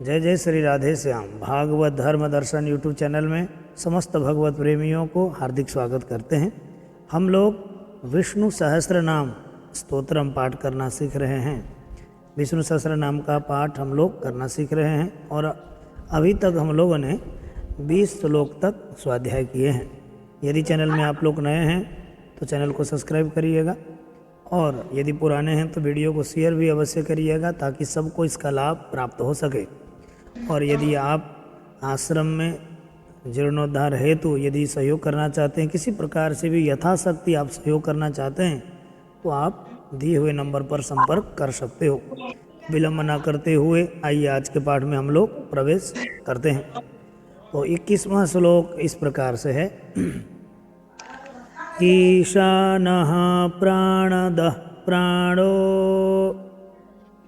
जय जय श्री राधे श्याम। भागवत धर्म दर्शन यूट्यूब चैनल में समस्त भगवत प्रेमियों को हार्दिक स्वागत करते हैं। हम लोग विष्णु सहस्त्र नाम स्तोत्रम पाठ करना सीख रहे हैं। विष्णु सहस्त्र नाम का पाठ हम लोग करना सीख रहे हैं और अभी तक हम लोगों ने 20 श्लोक तक स्वाध्याय किए हैं। यदि चैनल में आप लोग नए हैं तो चैनल को सब्सक्राइब करिएगा और यदि पुराने हैं तो वीडियो को शेयर भी अवश्य करिएगा ताकि सबको इसका लाभ प्राप्त हो सके। और यदि आप आश्रम में जीर्णोद्धार हेतु यदि सहयोग करना चाहते हैं, किसी प्रकार से भी यथाशक्ति आप सहयोग करना चाहते हैं तो आप दिए हुए नंबर पर संपर्क कर सकते हो। विलंब न करते हुए आइए आज के पाठ में हम लोग प्रवेश करते हैं। तो 21वां श्लोक इस प्रकार से है। ईशानः प्राणदः प्राणो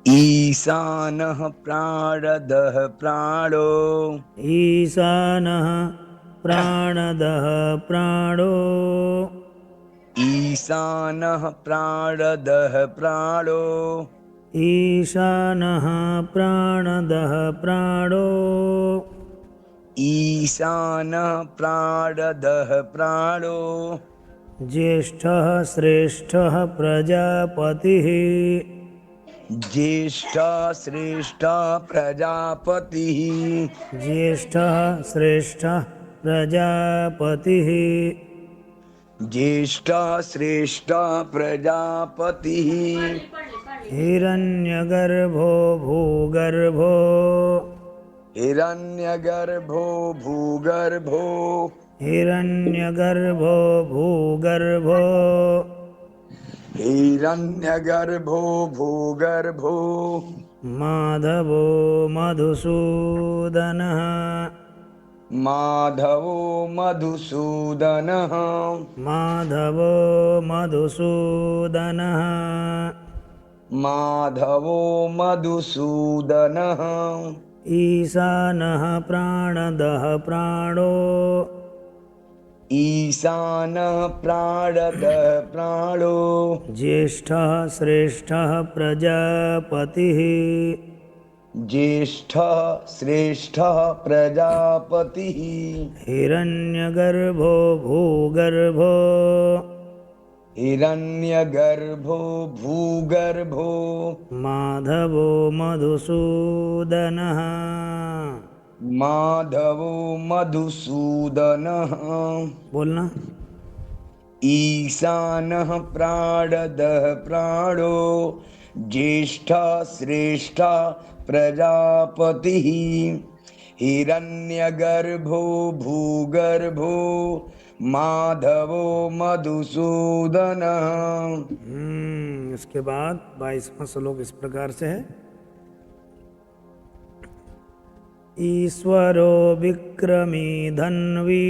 ईशानः प्राणदः प्राणो ईशानः प्राणदः प्राणो ईशानः प्राणदः प्राणो ईशानः प्राणदः प्राणो ईशानः प्राणदः प्राणो ज्येष्ठः श्रेष्ठः प्रजापतिः ज्येष्ठः श्रेष्ठः प्रजापतिः ज्येष्ठः श्रेष्ठः प्रजापतिः ज्येष्ठः श्रेष्ठः प्रजापतिः हिरण्यगर्भो भूगर्भो हिरण्यगर्भो भूगर्भो हिरण्यगर्भो भूगर्भो हिरण्यगर्भो भूगर्भो माधवो मधुसूदनः माधवो मधुसूदनः माधवो मधुसूदनः माधवो मधुसूदनः ईशानः प्राणदः प्राणो ईशानः प्राणदः प्राणो ज्येष्ठः श्रेष्ठः प्रजापतिः ज्येष्ठः श्रेष्ठः प्रजापतिः हिरण्यगर्भो भूगर्भो हिरण्यगर्भो भूगर्भो माधवो मधुसूदनः माधवो मधुसूदनः बोलना। ईशानः प्राणदः प्राणो ज्येष्ठः श्रेष्ठः प्रजापतिः हिरण्यगर्भो भूगर्भो माधवो मधुसूदनः। इसके बाद 22वां श्लोक इस प्रकार से है। ईश्वरो विक्रमी धन्वी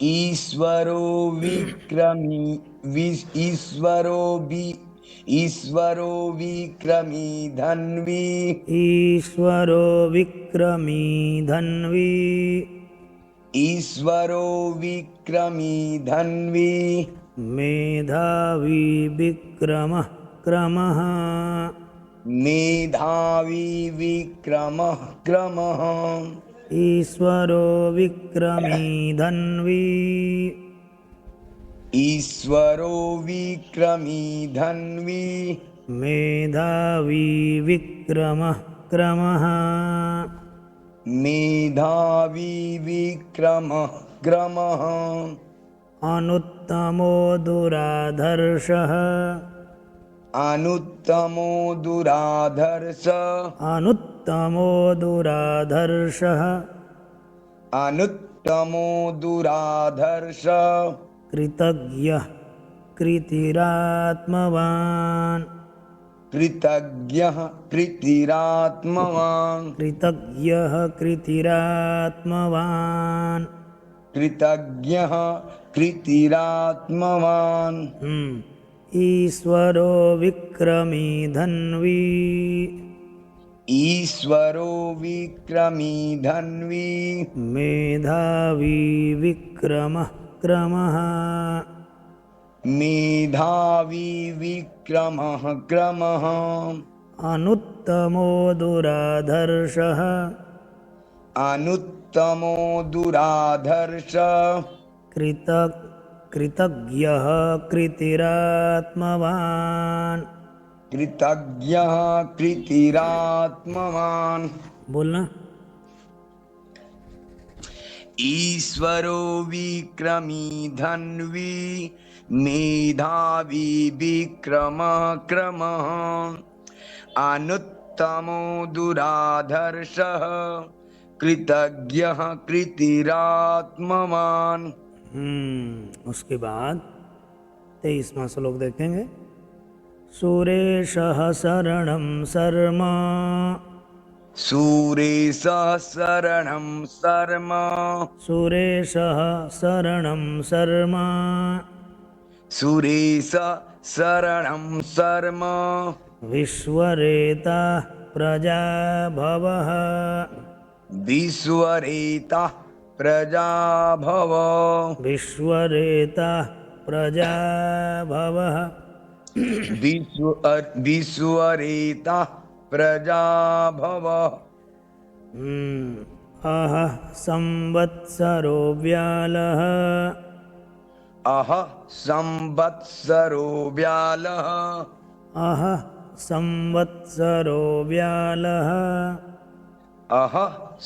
ईश्वरो विक्रमी ईश्वरो विक्रमी धन्वी ईश्वरो विक्रमी धन्वी ईश्वरो विक्रमी धन्वी मेधावी विक्रमः क्रमः मेधावी विक्रमः क्रमः ईश्वरो विक्रमी धन्वी ईश्वरो विक्रमी धन्वी मेधावी विक्रमः क्रमः मेधावी विक्रमः क्रमः अनुत्तमो दुराधर्षः अनुत्तमो दुराधर्ष अनुत्तमो दुराधर्षः अनुत्तमो दुराधर्ष कृतज्ञः कृतिरात्मवान् कृतज्ञः कृतिरात्मवान् कृतज्ञः कृतिरात्मवान् कृतज्ञः कृतिरात्मवान् ईश्वरो विक्रमी धन्वी ईश्वरो विक्रमी धन्वी मेधावी विक्रमः क्रमः मेधावी विक्रमः क्रमः अनुत्तमो दुराधर्षः अनुत्तमो दुराधर्ष कृत कृतज्ञः कृतिरात्मवान्। कृतज्ञः कृतिरात्मवान्। बोलना। ईश्वरो विक्रमी धन्वी मेधावी विक्रम क्रमः अनुत्तमो दुराधर्षः कृतज्ञः कृतिरात्मवान्। उसके बाद 23वां श्लोक देखेंगे। सुरेशः शरणं शर्म सूरेशः शरणं शर्म सुरेशः शरणं शर्म सुरेश शरणं शर्म विश्वरेता प्रजाभवः विश्वरेता प्रजाभव विश्वरेता प्रजाभवः। विश्वरेता प्रजाभव अह संवत्सरो व्यालः अह संवत्सरो व्यालः अह संवत्सरो व्यालः अह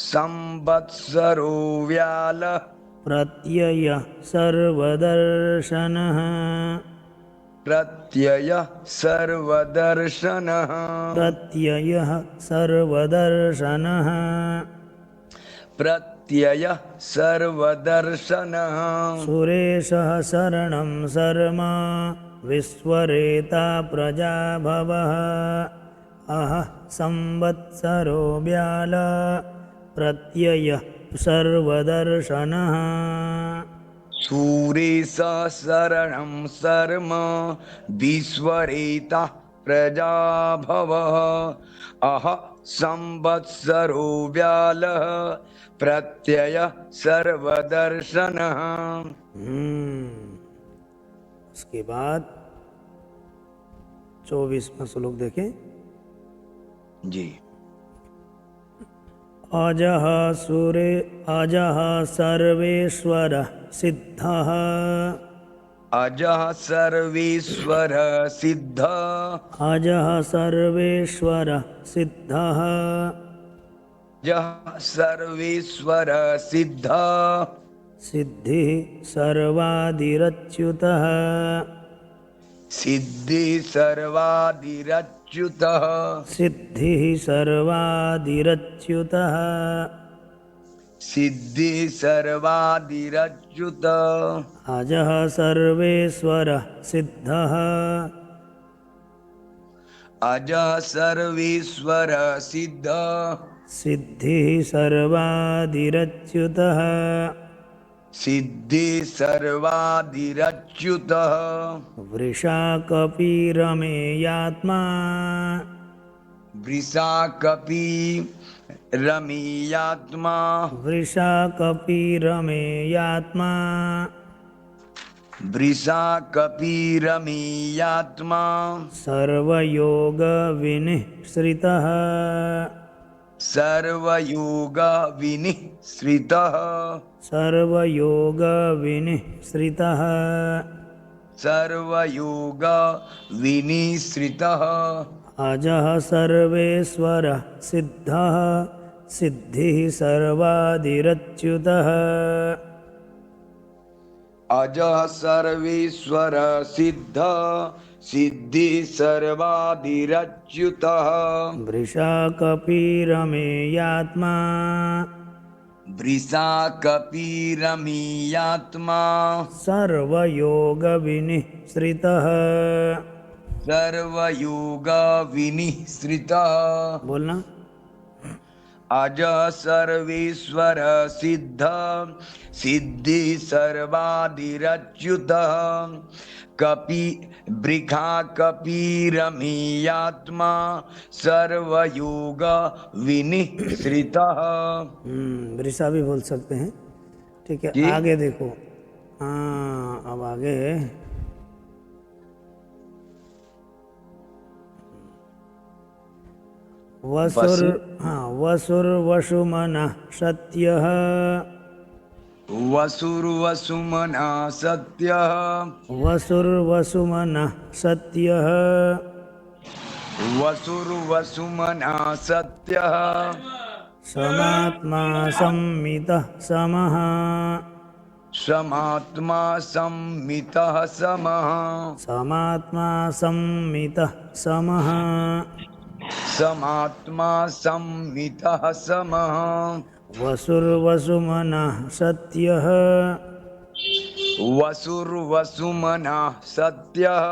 संवत्सरो व्यालः प्रत्ययः सर्वदर्शनः प्रत्ययः सर्वदर्शनः प्रत्ययः सर्वदर्शनः प्रत्ययः सर्वदर्शनः सुरेशः शरणं शर्म विश्वरेता प्रजाभवः अह संवत्सरो व्याल प्रत्ययः सर्वदर्शनः। सुरेश शरणं शर्म विश्वरेता प्रजाभवः अह संवत्सरो व्यालः प्रत्ययः सर्वदर्शनः। उसके बाद 24वां श्लोक देखें। जी। अजः सर्वेश्वरः सिद्धः अजः सर्वेश्वर सिद्ध अजः सर्वेश्वरः सिद्धः अजः सर्वेश्वर सिद्ध सिद्धिः सर्वादिरच्युतः सिद्धि सर्वादिरच्युतः सिद्धिः सर्वादिरच्युतः सिद्धि सर्वादिरच्युतः अजः सर्वेश्वरः सिद्धः अजः सर्वेश्वर सिद्ध सिद्धिः सर्वादिरच्युतः सिद्धि सर्वादिरच्युतः वृषा कपिरमेयात्मा वृषा कपि रमीयात्मा वृषा कपिरमेयात्मा वृषा कपि रमीयात्मा सर्वयोगविनिःश्रितः सर्वयोग विनिःश्रितः सर्वयोगविनिःश्रितः सर्वयोग विनिःश्रितः अजः सर्वेश्वरः सिद्धः सिद्धिः सर्वादिरच्युतः अजः सर्वेश्वर सिद्ध सिद्धि सर्वादिरच्युतः वृषा कपिरमेयात्मा वृषा कपि रमीयात्मा सर्वयोगविनिःश्रितः सर्वयोग विनिःश्रितः। बोलना। अजः सर्वेश्वर सिद्ध सिद्धि सर्वादिरच्युतः कपि वृखा कपिरमीयात्मा सर्वयोग विनिःश्रितः। वृषा भी बोल सकते हैं। ठीक है, जी? आगे देखो। हाँ, अब आगे वसुर हाँ वसुर्वसुमनः सत्यः वसुर्वसुमना सत्यः वसुर्वसुमनः सत्यः वसुर्वसुमना सत्यः समात्मा संमितः समः समात्मा संमितः समः समात्मा संमितः समः समात्मा संमितः समः वसुर्वसुमनः सत्यः वसुर्वसुमना सत्यः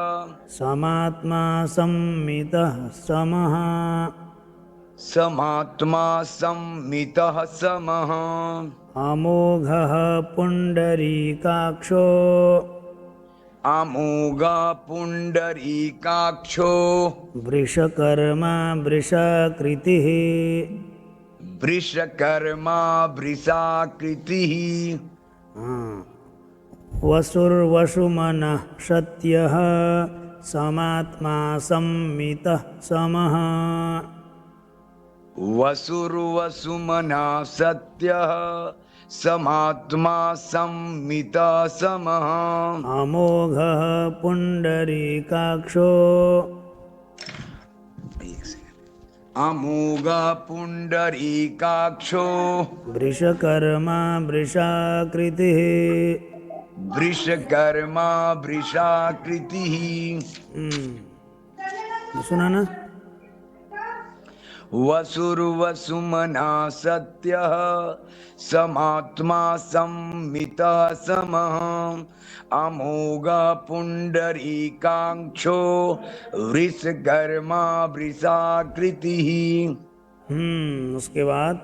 समात्मा संमितः समः समात्मा संमितः समः अमोघः पुण्डरीकाक्षो अमोघः पुण्डरीकाक्षो वृषकर्मा वृषाकृतिः वृषकर्मा वृषाकृतिः वसुर्वसुमनः सत्यः समात्मा संमितः समः वसुर्वसुमना सत्यः समात्मा संमितः समः अमोघः पुण्डरीकाक्षो अमोघः पुण्डरीकाक्षो वृषकर्मा वृषाकृतिः वृषकर्मा वृषाकृतिः। सुना ना? वसुर्वसुमना सत्यः समात्मा संमितः समः अमोघः पुण्डरीकाक्षो वृषकर्मा वृषाकृतिः। उसके बाद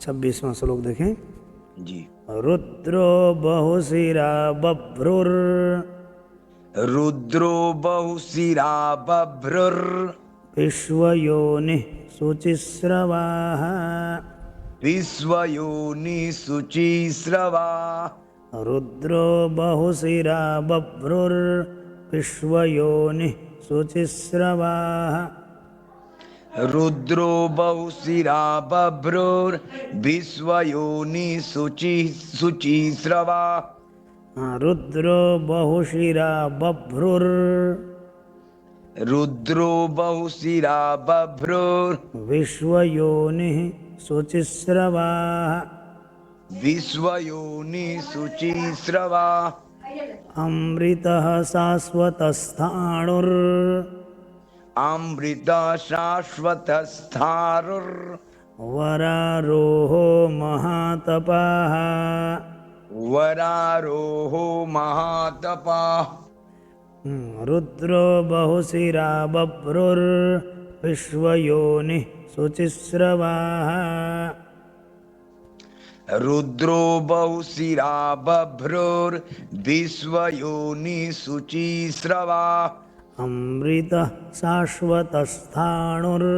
26वां श्लोक देखें जी। रुद्रो बहुशिरा बभ्रुर् रुद्रो बहुशिरा बभ्रुर् विश्वयोनिः शुचिस्रवाः विश्वयोनिः शुचिस्रवाः। रुद्रो बहुशिरा बभ्रुर् विश्वयोनिः शुचिस्रवाः रुद्रो बहुशिरा बभ्रुर् विश्वयोनिः शुचिस्रवाः। रुद्रो बहुशिरा बभ्रुर् रुद्रो बहुशिरा बभ्रुर् विश्वयोनिः शुचिस्रवाः विश्वयोनिः शुचिस्रवाः। अमृतः शाश्वतस्थाणुर् अमृतः शाश्वतस्थाणुर् वरारोहो महातपः वरारोहो महातपः। रुद्रो बहुशिरा बभ्रुर् विश्वयोनिः शुचिस्रवाः रुद्रो बहुशिरा बभ्रुर् विश्वयोनिः शुचिस्रवाः। अमृतः शाश्वतस्थाणुर्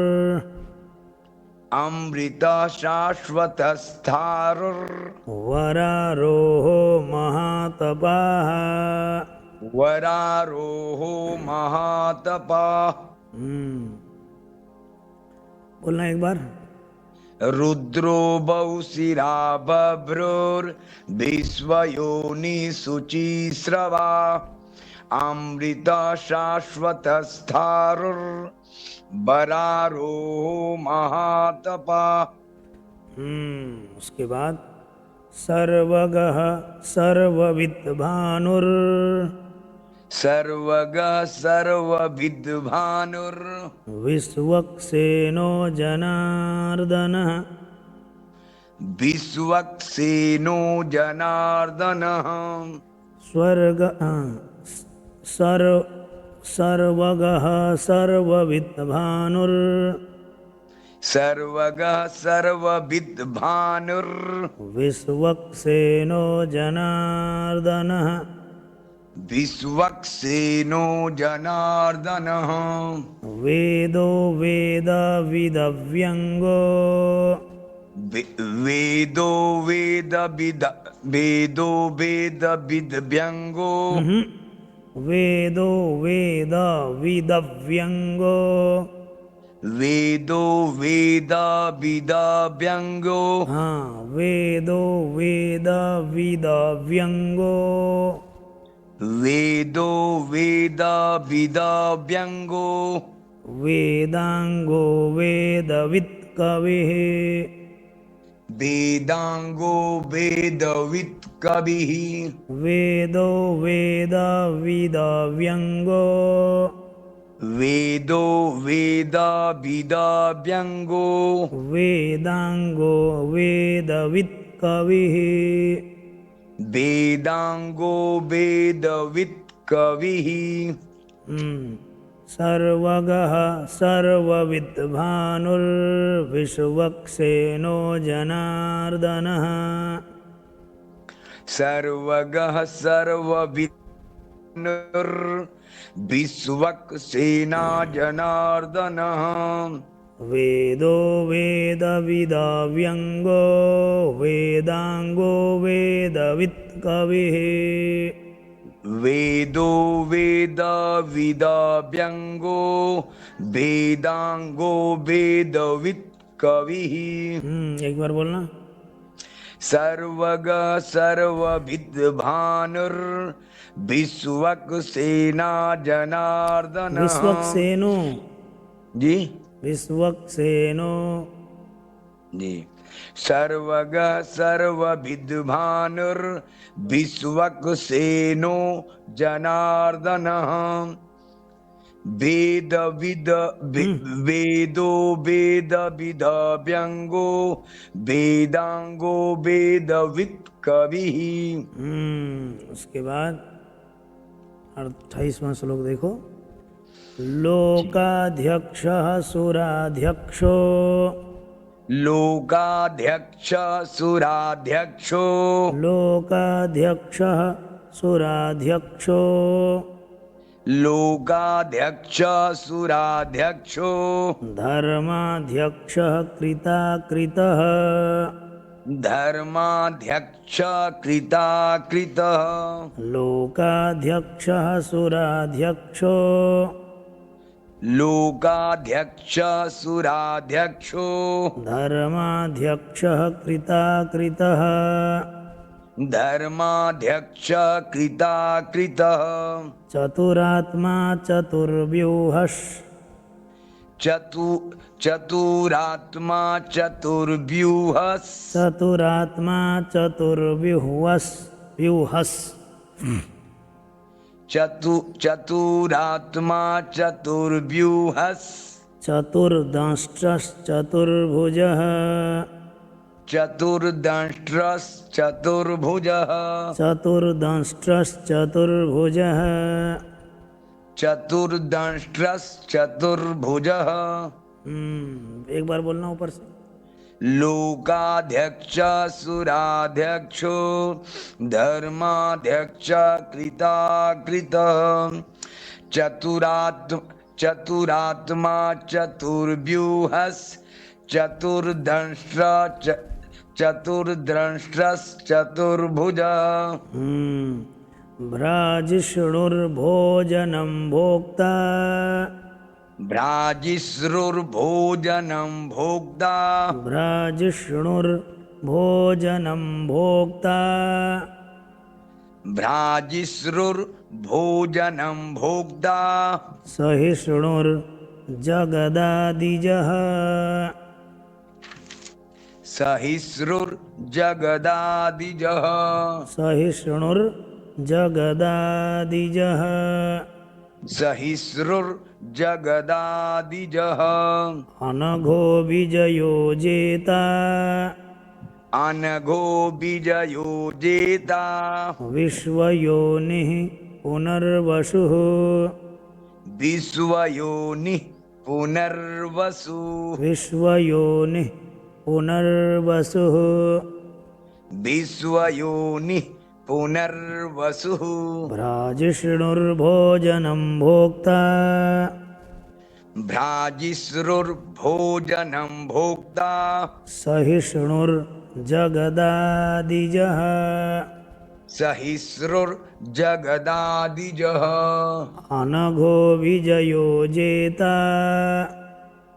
अमृतः शाश्वतस्थाणुर् वरारोहो महातपः वरारोहो महातपः। बोलना एक बार। रुद्रो बहुशिरा बभ्रुर् विश्वयोनिः शुचिस्रवाः अमृतः शाश्वतस्थाणुर् वरारोहो महातपः। उसके बाद सर्वगः सर्वविद्भानुर् सर्वगः सर्वविद्भानुर् विश्वक्सेनो जनार्दनः विश्वक्सेनो जनार्दनः सर्वगः सर्वविद्भानुर् सर्वगः सर्वविद्भानुर् विश्वक्सेनो जनार्दनः विश्वक्सेनो जनार्दनः वेदो वेदविदव्यङ्गो वेदो वेदविदव्यङ्गो वेदो वेदविदव्यङ्गो वेदो वेदाविदाव्यङ्गो हाँ, वेदो वेद विद व्यंगो, वेदो वेदाविदाव्यङ्गो वेदांगो वेदवित् कविः, वेदाङ्गो वेदवित् कविः वेदो वेद विद व्यंगो, वेदो वेदाविदाव्यङ्गो वेदांगो वेदवित् कविः, वेदाङ्गो वेदवित् कविः सर्वगः सर्वविद्भानुर्विश्वक्सेनो जनार्दनः, सर्वगः सर्वविद्नुर्विश्वक्सेना जनार्दनः वेदो वेदविदाव्यङ्गो वेदांगो वेदवित् कविः, वेदो वेदाविदाव्यङ्गो वेदाङ्गो वेदवित् कविः एक बार बोलना। सर्वगः सर्वविद्भानुर्विश्वक्सेना जनार्दनः विश्वक्सेनो, जी विश्वक्सेनो, जी सर्वगः सर्वविद्भानुर्विश्वक्सेनो जनार्दनः वेदो वेदविदाव्यङ्गो वेदाङ्गो वेदवित् कविः उसके बाद 28वां श्लोक देखो। लोकाध्यक्षः सुराध्यक्षो, लोकाध्यक्ष सुराध्यक्षो लोकाध्यक्षः सुराध्यक्षो, लोकाध्यक्ष सुराध्यक्षो धर्माध्यक्षः कृताकृतः, धर्माध्यक्ष कृताकृतः लोकाध्यक्षः सुराध्यक्षो, लोकाध्यक्ष सुराध्यक्षो धर्माध्यक्षः कृताकृतः, धर्माध्यक्ष कृताकृतः चतुरात्मा चतुर्व्यूहः, चतुरात्मा चतुर्व्यूहस् चतुरात्मा चतुर्व्यूहस्, व्यूहस्, चतुरात्मा चतुर्व्यूहस् चतुर्दंष्ट्रश्चतुर्भुजः, चतुर्दंष्ट्रश्चतुर्भुजः चतुर्दंष्ट्रश्चतुर्भुजः, चतुर्दंष्ट्रश्चतुर्भुजः एक बार बोलना ऊपर से। लोकाध्यक्ष सुराध्यक्षो धर्माध्यक्ष कृताकृतः चतुरात्मा चतुर्व्यूहस् चतुर्दंष्ट्रश्चतुर्भुजः भ्राजिष्णुर्भोजनं भोक्ता, भ्राजिष्णुर्भोजनं भोक्ता भ्राजिष्णुर्भोजनं भोक्ता, भ्राजिष्णुर्भोजनं भोक्ता सहिष्णुर्जगदादिजः, सहिष्णुर्जगदादिजः सहिष्णुर्जगदादिजः, सहिष्णुर्जगदादिजः अनघो विजयो जेता, अनघो विजयो जेता विश्वयोनिः पुनर्वसुः, विश्वयोनिः पुनर्वसुः विश्वयोनिः पुनर्वसुः, विश्वयोनिः पुनर्वसुः भ्राजिष्णुर्भोजनं भोक्ता, भ्राजिष्णुर्भोजनं भोक्ता सहिष्णुर्जगदादिजः, सहिष्णुर्जगदादिजः अनघो विजयो जेता,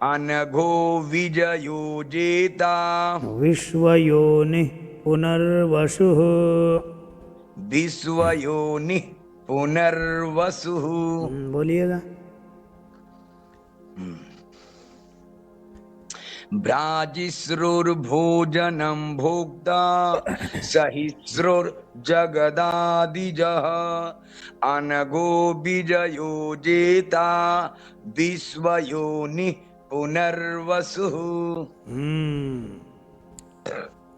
अनघो विजयो जेता विश्वयोनिः पुनर्वसुः विश्वयोनि पुनर्वसुः। बोलिएगा। भ्राजिश्रुर्भोजनं भोक्ता सहिस्रुर्जगदादिजः अनगो विजयो जेता विश्वयोनि पुनर्वसुः।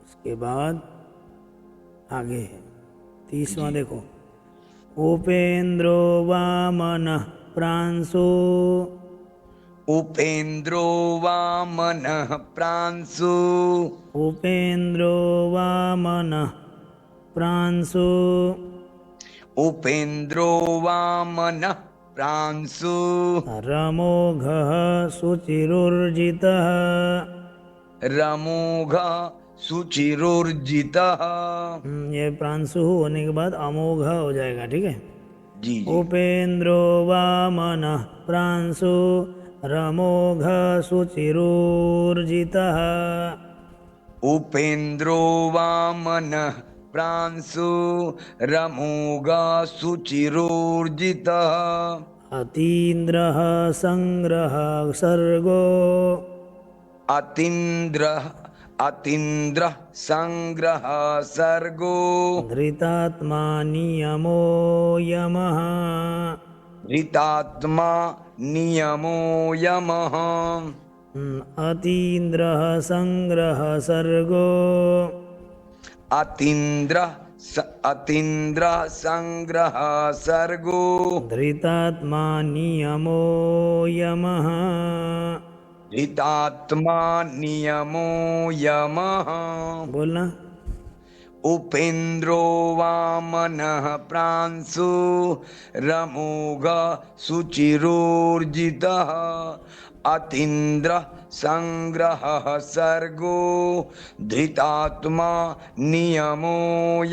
उसके बाद आगे है 30वां देखो। उपेन्द्रो वामनः प्रांशु उपेन्द्रो वामनः प्रांशु उपेन्द्रो वामनः प्रांशु उपेन्द्रो वामनः प्रांशु रमोघः शुचिरुर्जितः रमोघ सुचिरोर्जितः। ये प्रांशु होने के बाद अमोघ हो जाएगा, ठीक है। जी जी। उपेन्द्रो वामनः प्रांशु रमोघ शुचिरुर्जितः उपेन्द्रो वामनः प्रांशु रमोघ सुचिरोर्जितः अतीन्द्रः संग्रह सर्गो अतीन्द्रः अतीन्द्रः संग्रह सर्गो धृतात्मा नियमो यमः धृतात्मा नियमो यमः। अतीन्द्रः संग्रह सर्गो अतीन्द्रः संग्रह सर्गो धृतात्मा नियमो यमः धृतात्मा नियमो यमः। बोलना। उपेन्द्रो वामनः प्रांशु रमोघ शुचिरोर्जितः अतीन्द्रः संग्रहः सर्गो धृतात्मा नियमो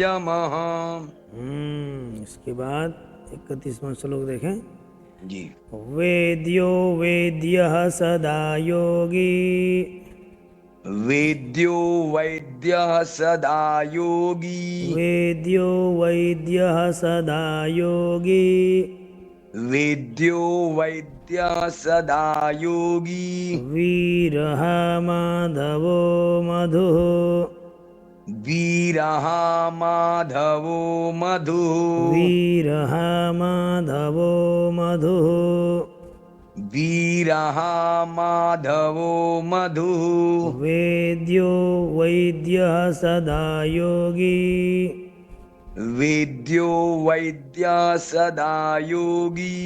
यमः। इसके बाद 31वां श्लोक देखें। जी। वेद्यो वेद्यः सदा योगी वेद्यो वैद्यः सदा योगी वेद्यो वैद्यः सदा योगी वेद्यो वैद्यः सदा योगी वीरः माधवो मधुः वीरः माधवो मधुः वीरः माधवो मधुः वीरः माधवो मधुः वेद्यो वैद्यः सदा योगी वेद्यो वैद्यः सदा योगी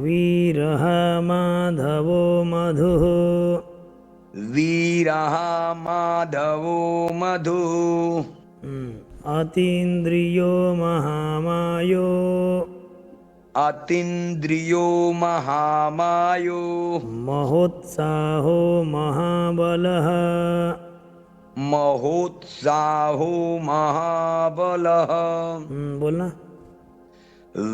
वीरः माधवो मधुः वीरः माधवो मधुः। अतीन्द्रियो महामायो अतीन्द्रियो महामायो महोत्साहो महाबलः महोत्साहो महाबलः। बोलना।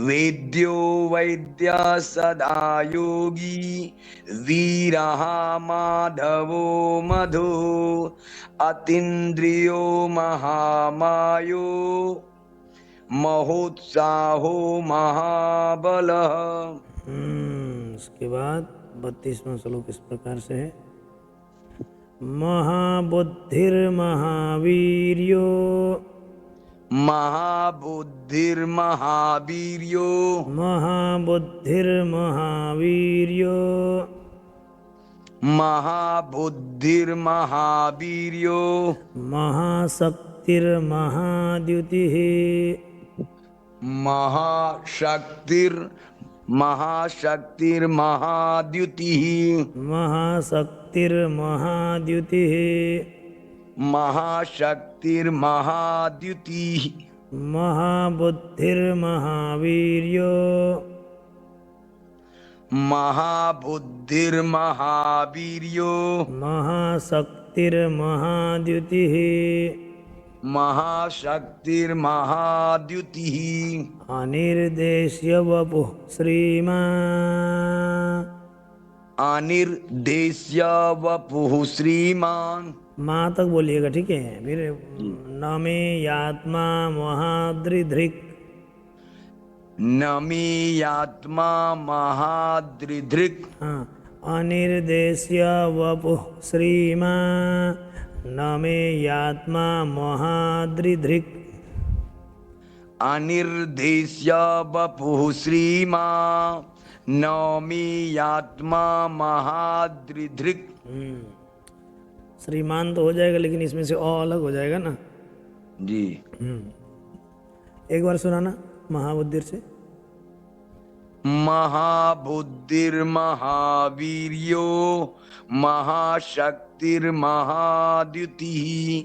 वेद्यो वैद्यः सदा योगी वीरः माधवो मधुः अतीन्द्रियो महामायो महोत्साहो महाबलः। उसके बाद 32वां श्लोक इस प्रकार से है। महाबुद्धिर्महावीर्यो महाबुद्धिर्महावीर्यो महाबुद्धिर्महावीर्यो महाबुद्धिर्महावीर्यो महाशक्तिर्महाद्युतिः महाशक्तिर्महाद्युतिः महाशक्तिर्महाद्युतिः महाशक्तिर्महाद्युतिः महाबुद्धिर्महावीर्यो महाबुद्धिर्महावीर्यो महाशक्तिर्महाद्युतिः महाशक्तिर्महाद्युतिः अनिर्देश्य वपुः श्रीमान् अनिर्देश्य वपुः श्रीमान। माँ तक बोलिएगा, ठीक है। फिर न मे यात्मा महाद्रिधृक्। न मे यात्मा महाद्रिधृक्। हाँ, अनिर्देश्य वपुः श्रीमान् न मे यात्मा महाद्रिधृक्। अनिर्देश्य वपुः श्रीमान न मे यात्मा महाद्रिधृक्। श्रीमान तो हो जाएगा, लेकिन इसमें से अ अलग हो जाएगा ना। जी। एक बार सुनाना महाबुद्धिर से। महाबुद्धिर्महावीर्यो महाशक्तिर्महाद्युतिः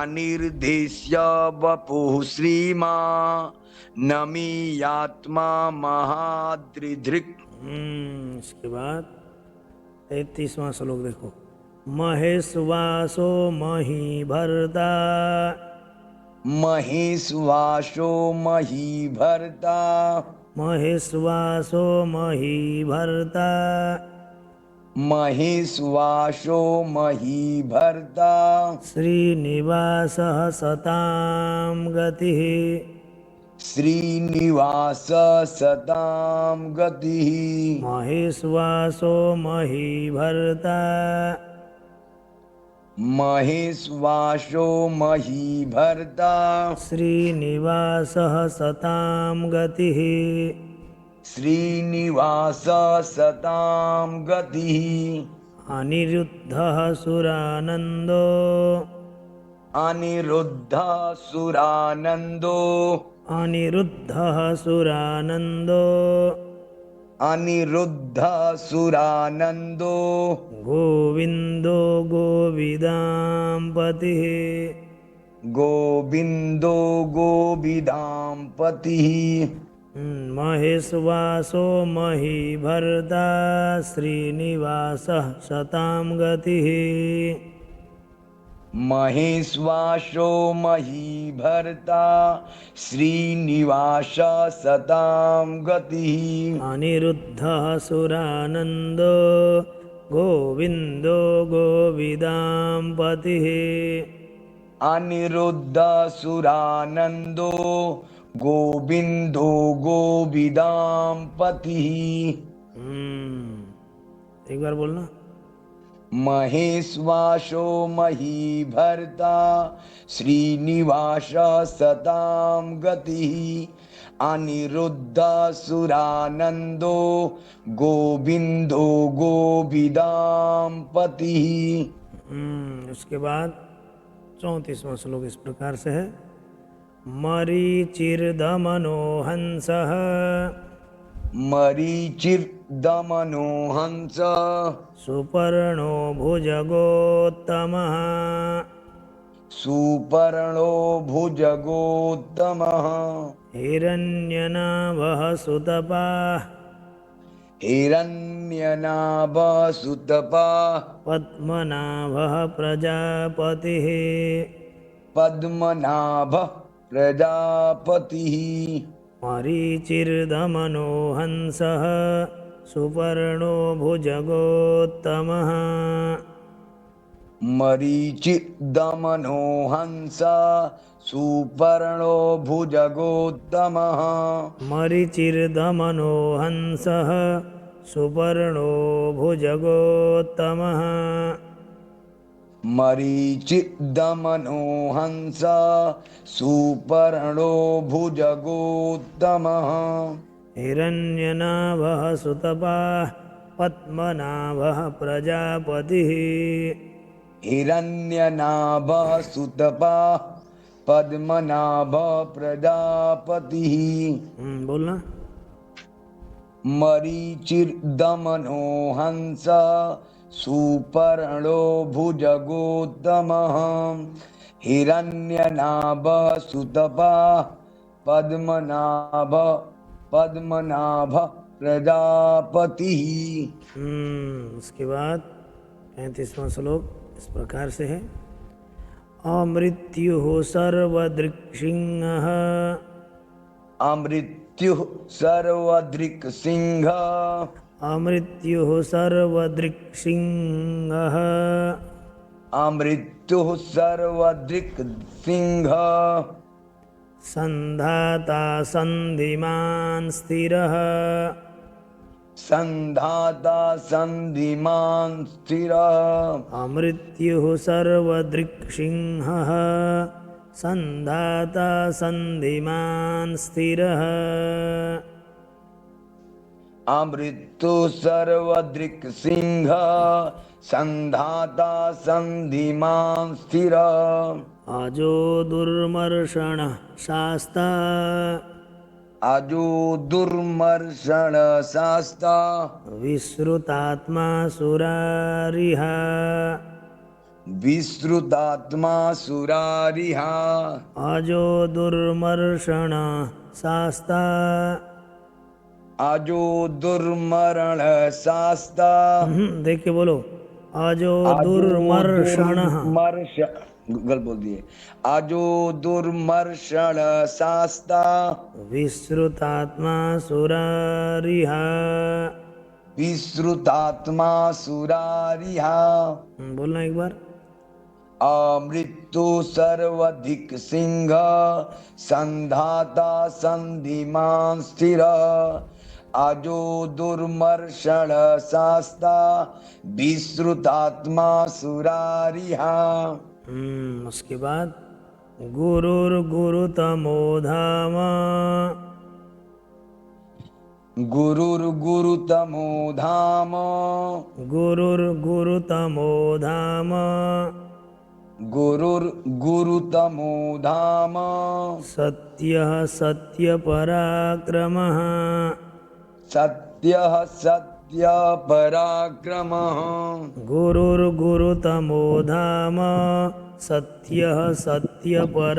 अनिर्देश्य वपुः श्रीमान् न मे यात्मा महाद्रिधृक्। इसके बाद 33वां श्लोक देखो। महेश्वासो महीभर्ता। महेश्वासो महीभर्ता। महेश्वासो महीभर्ता। महेश्वासो महीभर्ता। श्रीनिवासः सतां गतिः। श्रीनिवास सतां गतिः। महेश्वासो महीभर्ता। महेश्वासो महीभर्ता। श्रीनिवासः सतां गतिः। श्रीनिवास सतां गतिः। अनिरुद्धः सुरानन्दो। अनिरुद्धः सुरानन्दो। अनिरुद्धः सुरानन्दो। अनिरुद्धः सुरानन्दो। गोविन्दो गोविदां पतिः। गोविन्दो गोविदां पतिः। महेश्वासो महीभर्ता। श्रीनिवासः सतां गतिः। महेश्वासो महीभर्ता। श्रीनिवास सतां गतिः। अनिरुद्धः सुरानन्दो। गोविन्दो गोविदां पतिः। अनिरुद्धः सुरानन्दो। गोविन्दो गोविदां पतिः। एक बार बोलना। महेश्वासो महीभर्ता। श्रीनिवास सतां गतिः। अनिरुद्धः सुरानन्दो। गोविन्दो गोविदां पतिः। उसके बाद 34वां श्लोक इस प्रकार से है। मरीचिर्दमनो हंसः। मरीचिर्दमनो हंसः। सुपर्णो भुजगोत्तमः। सुपर्णो भुजगोत्तमः। हिरण्यनाभः सुतपाः। हिरण्यनाभः सुतपाः। पद्मनाभः प्रजापतिः। पद्मनाभः प्रजापतिः। मरीचिर्दमनो हंसः। सुपर्णो भुजगोत्तमः। मरीचिर्दमनो हंसः। सुपर्णो भुजगोत्तमः। मरीचिर्दमनो हंसः। सुपर्णो भुजगोत्तमः। मरीचिर्दमनो हंसः। सुपर्णो भुजगोत्तमः। हिरण्यनाभः सुतपाः। पद्मनाभः प्रजापतिः। हिरण्यनाभः सुतपाः। पद्मनाभः प्रजापतिः। बोलना। मरीचिर्दमनो हंसः। सुपर्णो भुजगोत्तमः। हिरण्यनाभः सुतपाः। पद्मनाभः प्रजापतिः। उसके बाद 35वां श्लोक इस प्रकार से है। अमृत्युः सर्वदृक्सिंहः। अमृत्युः सर्वदृक्सिंहः। अमृत्युः सर्वदृक्सिंहः अमृत्युः सर्वदृक् सिंह संधाता संधिमान् स्थिरः संधाता संधिमान् स्थिरः अमृत्युः सर्वदृक्सिंहः संधाता संधिमान् स्थिरः अमृत्यु सर्वदृक् सिंह संधाता संधिमान् स्थिरः अजो दुर्मर्षणः शास्ता अजो दुर्मर्षण शास्ता विश्रुतात्मा सुरारिः विश्रुतात्मा सुरारिहा अजो दुर्मर्षण शास्ता अजो दुर्मरण शास्ता देखिए बोलो अजो दुर्मर्षण दुर्मर्ष गलत बोल दिए अजो दुर्मर्षण शास्ता विश्रुतात्मा सुरारिः विश्रुतात्मा सुरारिहा बोलना एक बार अमृत्यु सर्वधिक सिंह संधाता संधिमान् स्थिर अजो दुर्मर्षण शास्ता विश्रुतात्मा सुरारिहा उसके बाद गुरुर्गुरुतमो धाम गुरुर्गुरुतमो धाम गुरुर्गुरुतमो धाम गुरुर्गुरुतमो धाम सत्यः सत्यपराक्रमः सत्यः सत्य पराक्रमः गुरुर्गुरुतमो धाम सत्यः सत्यपराक्रमः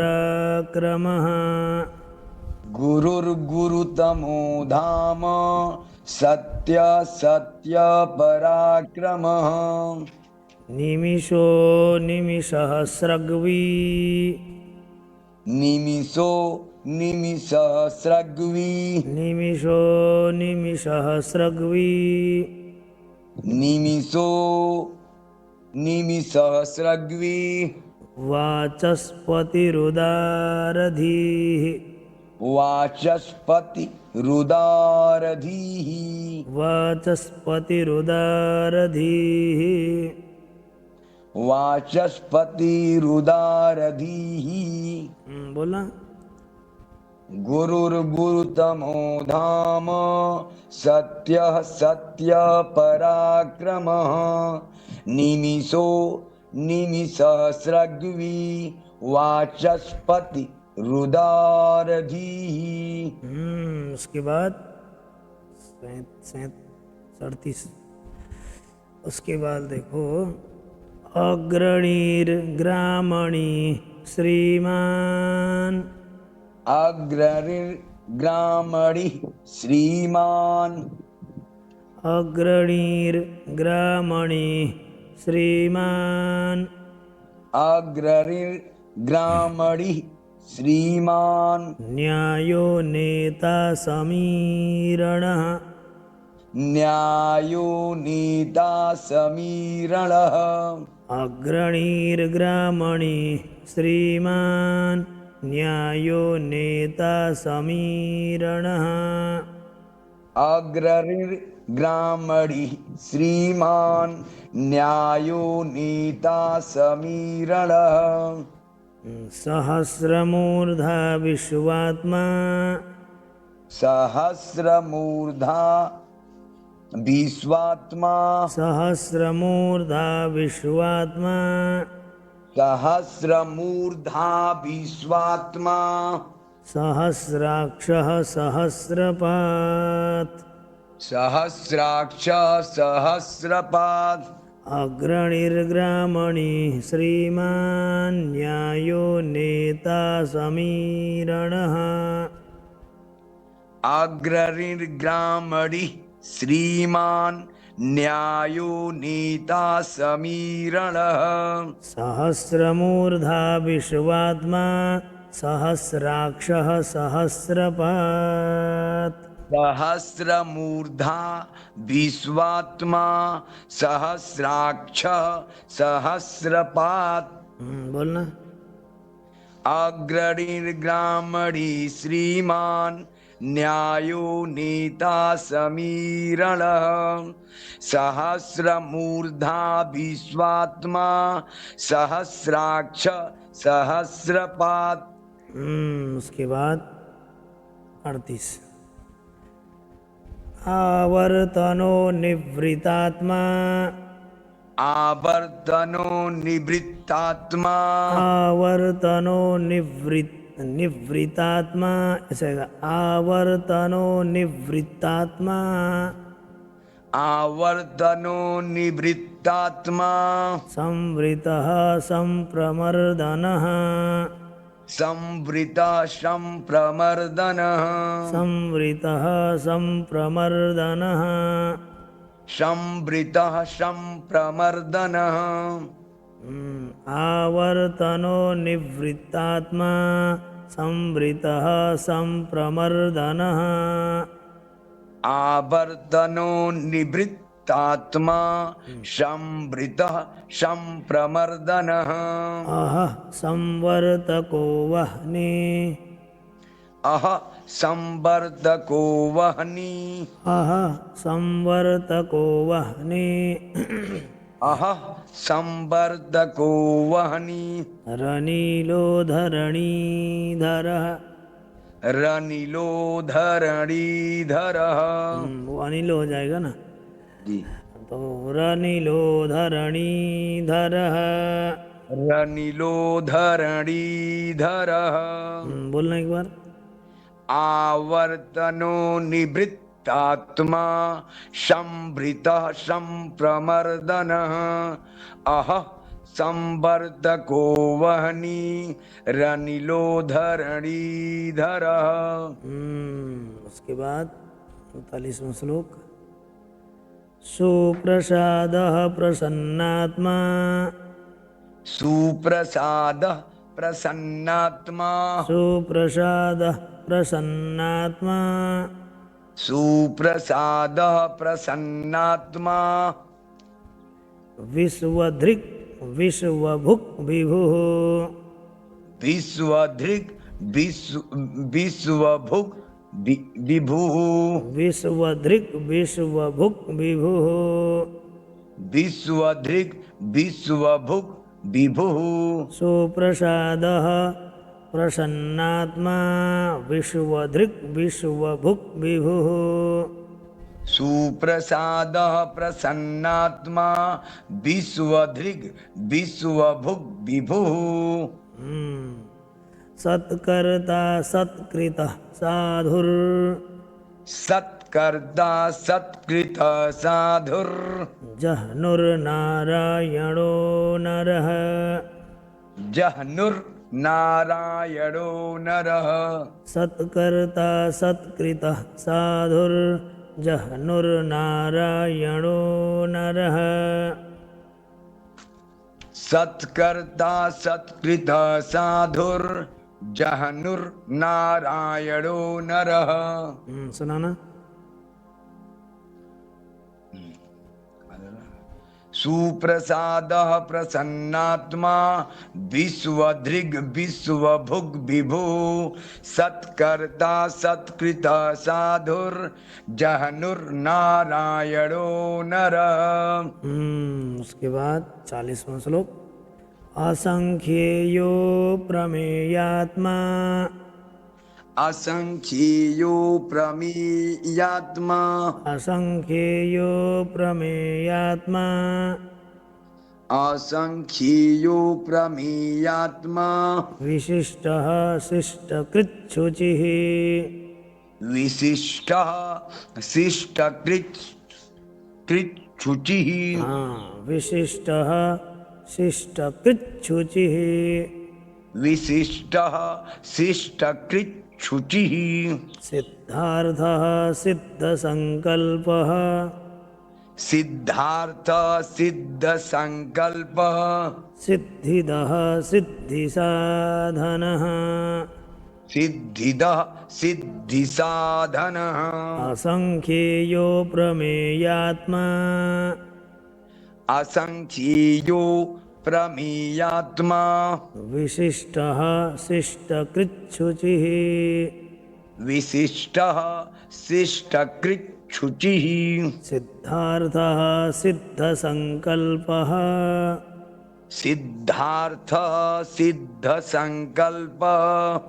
गुरुर्गुरुतमो धाम सत्य सत्य पराक्रमः निमिषो निमिषहस्रग्वी निमिषो निमिषहस्रग्वी निमिषो निमिषहस्रग्वी निमिषो निमिषहस्रग्वी वाचस्पतिरुदारधीः वाचस्पति रुदारधीः वाचस्पतिरुदारधीः वाचस्पति रुदारधीः बोला गुरुर्गुरुतमो धाम सत्यः सत्य पराक्रमः निमिषो निमिषहस्रग्वी वाचस्पति रुदारधीः उसके बाद 37 उसके बाद देखो अग्रणीर ग्रामणी श्रीमान अग्रनिर्ग्रामणि श्रीमान अग्रणीर ग्रामणी श्रीमान अग्रनिर्ग्रामणि श्रीमान न्यायो नेता समीरणः न्यायो नीता समीरणः अग्रणीर्ग्रामणी श्रीमान न्यायो नेता समीरणः अग्रनिर्ग्रामणि श्रीमान न्यायो नीता समीरणः सहस्रमूर्धा विश्वात्मा सहस्रमूर्धा विश्वात्मा सहस्रमूर्धा विश्वात्मा सहस्रमूर्धा विश्वात्मा सहस्राक्षः सहस्रपात् सहस्राक्ष सहस्रपाद अग्रणिर्ग्रामणी श्रीमान न्यायो नेता समीरणः अग्रनिर्ग्रामणि श्रीमान न्यायो नीता समीरणः सहस्रमूर्धा विश्वात्मा सहस्राक्षः सहस्रपात् सहस्रमूर्धा विश्वात्मा सहस्राक्ष सहस्रपात् बोलना। अग्रणीर्ग्रामणी श्रीमान न्यायो नेता समीरणः सहस्रमूर्धा विश्वात्मा सहस्राक्ष सहस्रपात्। उसके बाद 38। आवर्तनो निवृतात्मा आवर्तनो निवृत्तात्मा आवर्तनो निवृत्तात्मा ऐसे आवर्तनो निवृत्तात्मा आवर्तनो निवृत्तात्मा संवृतः संप्रमर्दनः संवृता संप्रमर्दनः संवृतः संप्रमर्दनः संवृतः संप्रमर्दनः आवर्तनो निवृत्तात्मा संवृतः संप्रमर्दनः आवर्तनो निवृत्तात्मा संवृतः संप्रमर्दनः अह संवर्तको वह्नि अह संवर्तको वह्नि अह संवर्तको वह्नि अह संवर्तको वह्नि रनीलो धरणीधरः रनीलो धरणीधरः। वो अनिल हो जाएगा ना, जी तो रनीलो धरणीधरः रनीलो धरणीधरः। बोलना एक बार। आवर्तनो निवृत्तात्मा संवृतः संप्रमर्दनः अह संवर्तको वह्नि रनीलो धरणीधरः। उसके बाद 39वां श्लोक। सुप्रसादः प्रसन्नात्मा सुप्रसादः प्रसन्नात्मा सुप्रसादः प्रसन्नात्मा सुप्रसादः प्रसन्नात्मा विश्वधृक् विश्वभुक् विभुः विश्वधृक् विश्वभुक् विभुः विश्वधृक् विश्वभुक् विभुः विश्वधृक् विश्वभुक् विभुः सुप्रसादः प्रसन्नात्मा विश्वधृक् विश्वभुक् विभुः सुप्रसादः प्रसन्नात्मा विश्वधृक् विश्वभुक् विभुः सत्कर्ता सत्कृतः साधुर् सत्कर्ता सत्कृतः साधुर् जह्नुर्नारायणो नरः जह्नुर्नारायणो नरः सत्कर्ता सत्कृतः साधुर् जह्नुर्नारायणो नरः सत्कर्ता सत्कृतः साधुर् जह्नुर्नारायणो नरः। सुनाना। सुप्रसादः प्रसन्नात्मा विश्वधृग् विश्वभुग् विभुः सत्कर्ता सत्कृतः साधुर् जह्नुर्नारायणो नरः। उसके बाद 40वां श्लोक। असंख्येयो प्रमेयात्मा असंख्येयो प्रमेयात्मा असंख्येयो प्रमेयात्मा असंख्येयो प्रमेयात्मा विशिष्टः शिष्टकृच्छुचिः विशिष्टः शिष्टकृच्छुचिः विशिष्टः शिष्टकृच्छुचिः विशिष्टः शिष्टकृच्छुचिः सिद्धार्थः सिद्धसंकल्पः सिद्धार्थः सिद्धसंकल्पः सिद्धिदः सिद्धिसाधनः सिद्धिदः सिद्धिसाधनः असंख्येयो प्रमेयात्मा असंख्येयो प्रमेयात्मा विशिष्टः शिष्टकृच्छुचिः विशिष्टः शिष्टकृच्छुचिः सिद्धार्थः सिद्धसंकल्पः सिद्धार्थः सिद्धसंकल्पः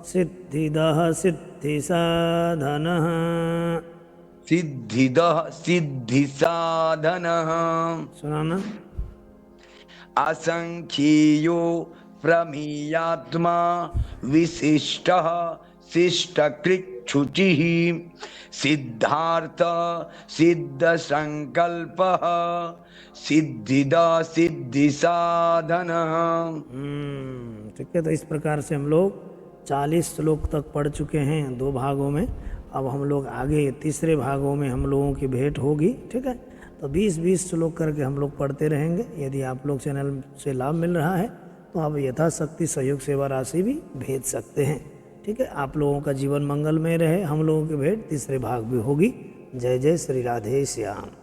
सिद्धिदः सिद्धिसाधनः सिद्धिदः सिद्धिसाधनः सुनाना। असंख्येयो प्रमेयात्मा विशिष्टः शिष्टकृच्छुचिः सिद्धार्थ सिद्धसंकल्पः सिद्धिदा सिद्धिसाधनः। ठीक है, तो इस प्रकार से हम लोग 40 श्लोक तक पढ़ चुके हैं 2 भागों में। अब हम लोग आगे तीसरे भागों में हम लोगों की भेंट होगी। ठीक है, तो 20-20 श्लोक करके हम लोग पढ़ते रहेंगे। यदि आप लोग चैनल से लाभ मिल रहा है तो आप यथाशक्ति सहयोग सेवा राशि भी भेज सकते हैं। ठीक है, आप लोगों का जीवन मंगलमय रहे। हम लोगों की भेंट तीसरे भाग भी होगी। जय जय श्री राधे श्याम।